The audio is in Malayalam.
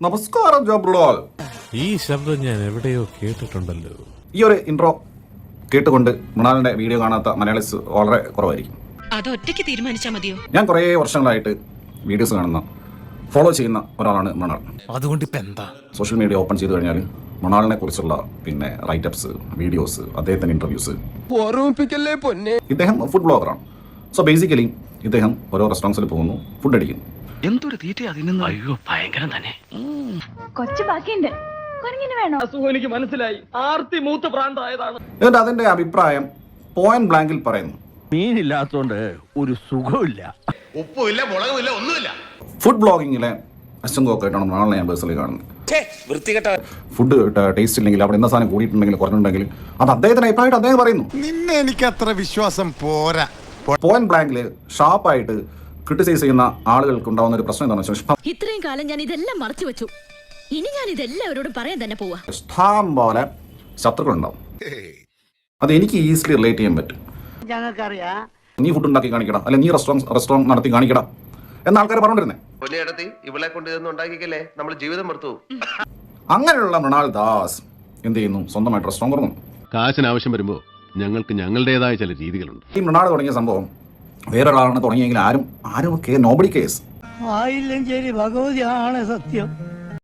നമസ്കാരം ജോബ്ലോൾ. ഈ ശബ്ദം ഞാൻ എവിടെയോ കേട്ടിട്ടുണ്ടല്ലോ. ഈ ഒരു ഇൻട്രോ കേട്ടുകൊണ്ട് മൃണാലിന്റെ വീഡിയോ കാണാത്ത മലയാളീസ് വളരെ കുറവായിരിക്കും. അത് ഒറ്റയ്ക്ക് തീരുമാനിച്ചാൽ മതിയോ? ഞാൻ കുറേ വർഷങ്ങളായിട്ട് വീഡിയോസ് കാണുന്ന ഫോളോ ചെയ്യുന്ന ഒരാളാണ് മൃണാൾ. അതുകൊണ്ട് ഇപ്പൊ എന്താ? സോഷ്യൽ മീഡിയ ഓപ്പൺ ചെയ്ത് കഴിഞ്ഞാൽ മൃണാളിനെ കുറിച്ചുള്ള പിന്നെ റൈറ്റപ്സ്, വീഡിയോസ്, അദ്ദേഹത്തിന്റെ ഇന്റർവ്യൂസ്. ഇദ്ദേഹം ഫുഡ് ബ്ലോഗറാണ്. സോ ബേസിക്കലി ഇദ്ദേഹം ഓരോ റെസ്റ്റോറൻറ്റ്സിൽ പോകുന്നു, ഫുഡ് അടിക്കുന്നു. എന്തൊരു തീറ്റ അതിന്. അയ്യോ ഭയങ്കരം തന്നെ. കൊച്ചു ബാക്കിയുണ്ട്, വേണോ? എനിക്ക് മനസ്സിലായി, ആർത്തി മൂത്ത പ്രാന്തായതാണ്. എന്നിട്ട് അതിന്റെ അഭിപ്രായം പോയിന്റ് ബ്ലാങ്കിൽ പറയുന്നു. മീനില്ലാത്തോണ്ട് ഒരു സുഖമില്ല, ഉപ്പുമില്ല, മുളകുമില്ല, ഒന്നുമില്ല. ഫുഡ് ബ്ലോഗിങ്ങിലെ അശ്വങ്കോക്കായിട്ടാണ് മൃണാളിനെ ഞാൻ പേഴ്സണലി കാണുന്നത്. ഫുഡ് ടേസ്റ്റ് ഇല്ലെങ്കിൽ, അവിടെ എന്താ സാധനം കൂടിയിട്ടുണ്ടെങ്കിൽ കുറഞ്ഞിട്ടുണ്ടെങ്കിൽ അത് അദ്ദേഹത്തിന്റെ അഭിപ്രായമായിട്ട് അദ്ദേഹം പറയുന്നു. നിന്നെ എനിക്ക് അത്ര വിശ്വാസം പോരാ. പോയിന്റ് ബ്ലാങ്കിൽ ഷാർപ്പായിട്ട് ക്രിട്ടിസൈസ് ചെയ്യുന്ന ആളുകൾക്ക് ഉണ്ടാവുന്ന ഒരു പ്രശ്നം എന്താണെന്ന് വെച്ചാൽ ഇത്രയും കാലം ഞാൻ ഇതെല്ലാം മറച്ചു വെച്ചു. ഇനി ഞാൻ ഇതെല്ലാവരോടും പറയാൻ തന്നെ പോവാ. ഇഷ്ടം പോലെ ശത്രുക്കളുണ്ടാവും. അത് എനിക്ക് ഈസിലി റിലേറ്റ് ചെയ്യാൻ പറ്റും. നീ ഫുഡ് ഉണ്ടാക്കി കാണിക്കടാ, അല്ലെ നീ റെസ്റ്റോറന്റ് നടത്തി കാണിക്കടാ എന്ന ആൾക്കാർ പറഞ്ഞിരുന്നേ. ഇവളെ കൊണ്ട് ഇതൊന്നും ഉണ്ടാക്കിക്കല്ലേ, നമ്മൾ ജീവിതം മറുത്തു. അങ്ങനെയുള്ള മൃണാൾ ദാസ് എന്ത് ചെയ്യുന്നു? സ്വന്തമായിട്ട് റെസ്റ്റോറന്റ് തുടങ്ങുന്നു. കാശിന് ആവശ്യം വരുമ്പോൾ ഞങ്ങൾക്ക് ഞങ്ങളുടേതായ ചില രീതികളുണ്ട്. ഈ മൃണാൾ തുടങ്ങിയ സംഭവം വേറൊരാളാണ് തുടങ്ങിയെങ്കിൽ ആരും നോബഡി കേസ്. ആയില്ലെങ്കിൽ ഭഗവതിയാണ് സത്യം.